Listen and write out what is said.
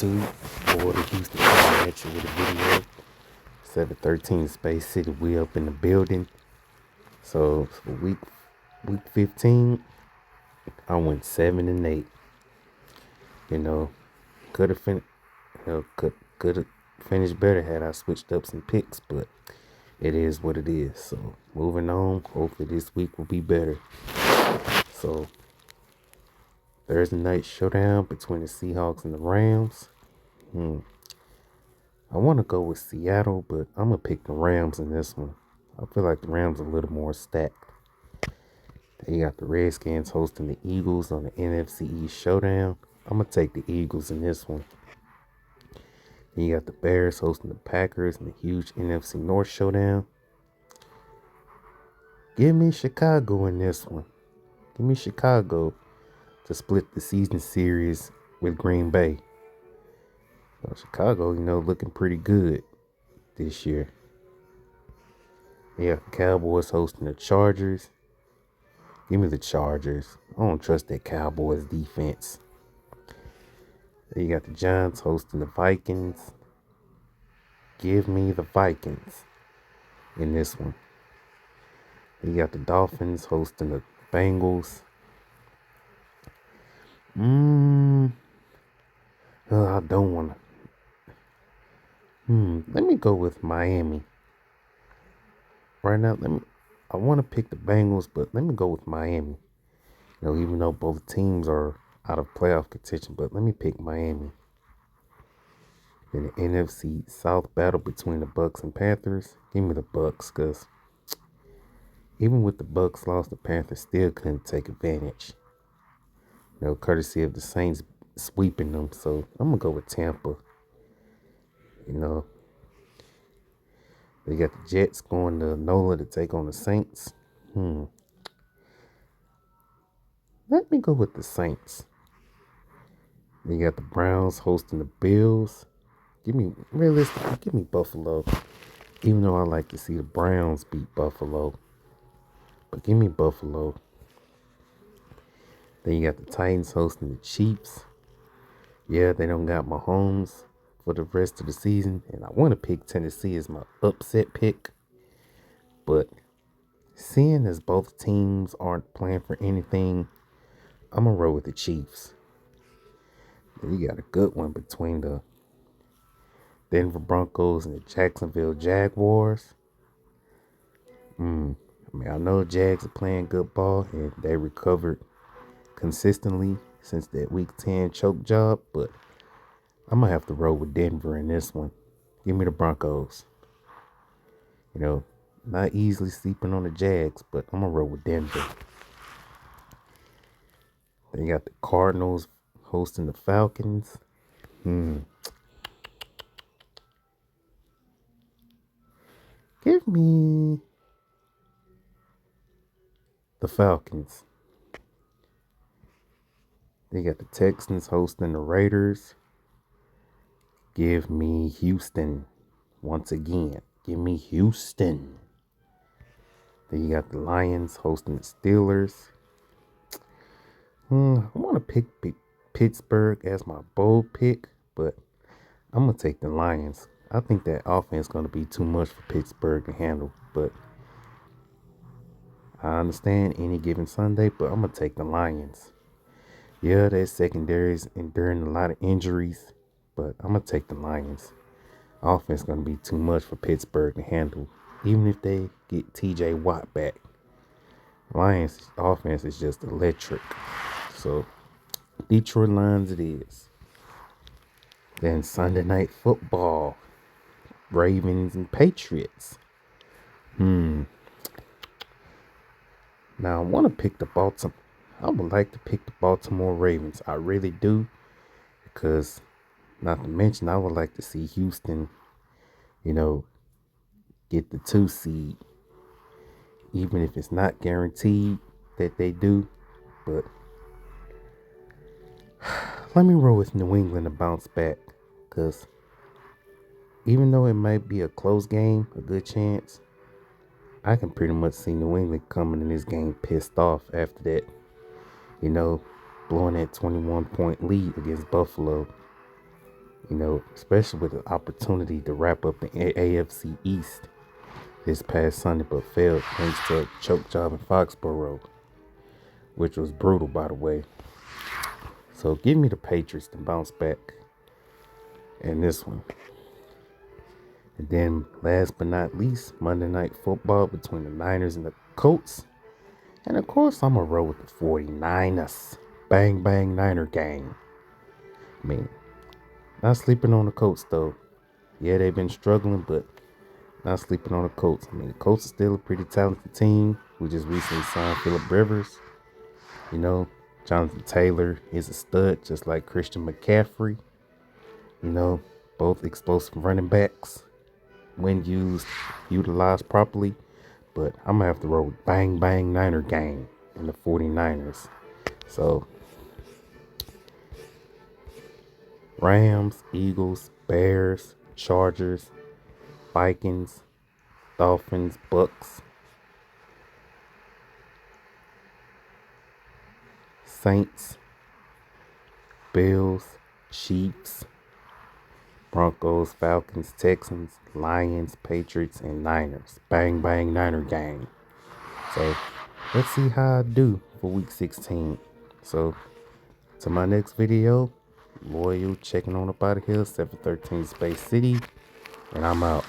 YouTube? Boy, the Houston coming at you with a video. 713 Space City, we up in the building. So for week 15, I went 7-8. You know, could have could have finished better had I switched up some picks, but it is what it is. So moving on. Hopefully this week will be better. So Thursday night showdown between the Seahawks and the Rams. I want to go with Seattle, but I'm going to pick the Rams in this one. I feel like the Rams are a little more stacked. Then you got the Redskins hosting the Eagles on the NFC East showdown. I'm going to take the Eagles in this one. Then you got the Bears hosting the Packers in the huge NFC North showdown. Give me Chicago in this one. Give me Chicago to split the season series with Green Bay. So Chicago, looking pretty good this year. Yeah, Cowboys hosting the Chargers. Give me the Chargers. I don't trust that Cowboys defense. Then you got the Giants hosting the Vikings. Give me the Vikings in this one. Then you got the Dolphins hosting the Bengals. I don't want to. Let me go with Miami. Right now, I want to pick the Bengals, but let me go with Miami. Even though both teams are out of playoff contention, but let me pick Miami. Then the NFC South battle between the Bucks and Panthers. Give me the Bucks, because even with the Bucks loss, the Panthers still couldn't take advantage. Courtesy of the Saints sweeping them. So I'm going to go with Tampa. They got the Jets going to NOLA to take on the Saints. Let me go with the Saints. Then you got the Browns hosting the Bills. Give me Buffalo. Even though I like to see the Browns beat Buffalo. But give me Buffalo. Then you got the Titans hosting the Chiefs. Yeah, they don't got Mahomes for the rest of the season. And I want to pick Tennessee as my upset pick. But seeing as both teams aren't playing for anything, I'm going to roll with the Chiefs. Then you got a good one between the Denver Broncos and the Jacksonville Jaguars. I know the Jags are playing good ball and they recovered consistently since that week 10 choke job, but I'm going to have to roll with Denver in this one. Give me the Broncos. Not easily sleeping on the Jags, but I'm going to roll with Denver. Then you got the Cardinals hosting the Falcons. Give me the Falcons. They got the Texans hosting the Raiders. Give me Houston once again. Give me Houston. Then you got the Lions hosting the Steelers. I want to pick Pittsburgh as my bold pick, but I'm going to take the Lions. I think that offense is going to be too much for Pittsburgh to handle, but I understand any given Sunday, but I'm going to take the Lions. Yeah, that secondary is enduring a lot of injuries, but I'm going to take the Lions. Offense is going to be too much for Pittsburgh to handle, even if they get TJ Watt back. Lions offense is just electric. So, Detroit Lions it is. Then Sunday Night Football. Ravens and Patriots. Now, I want to pick I would like to pick the Baltimore Ravens. I really do. Because, not to mention, I would like to see Houston, get the 2 seed. Even if it's not guaranteed that they do. But let me roll with New England to bounce back. Because even though it might be a close game, a good chance, I can pretty much see New England coming in this game pissed off after that. Blowing that 21-point lead against Buffalo. You know, especially with the opportunity to wrap up the AFC East this past Sunday, but failed thanks to a choke job in Foxborough, which was brutal, by the way. So give me the Patriots to bounce back in this one. And then, last but not least, Monday Night Football between the Niners and the Colts. And of course, I'm going to roll with the 49ers. Bang, bang, Niner gang. I mean, not sleeping on the Colts, though. Yeah, they've been struggling, but not sleeping on the Colts. I mean, the Colts are still a pretty talented team. We just recently signed Phillip Rivers. You know, Jonathan Taylor is a stud, just like Christian McCaffrey. You know, both explosive running backs when utilized properly. But I'm going to have to roll with Bang Bang Niner Gang in the 49ers. So, Rams, Eagles, Bears, Chargers, Vikings, Dolphins, Bucks, Saints, Bills, Chiefs, Broncos, Falcons, Texans, Lions, Patriots, and Niners. Bang, bang, Niner gang. So, let's see how I do for week 16. So, to my next video, Loyal checking on up out of here, 713 Space City, and I'm out.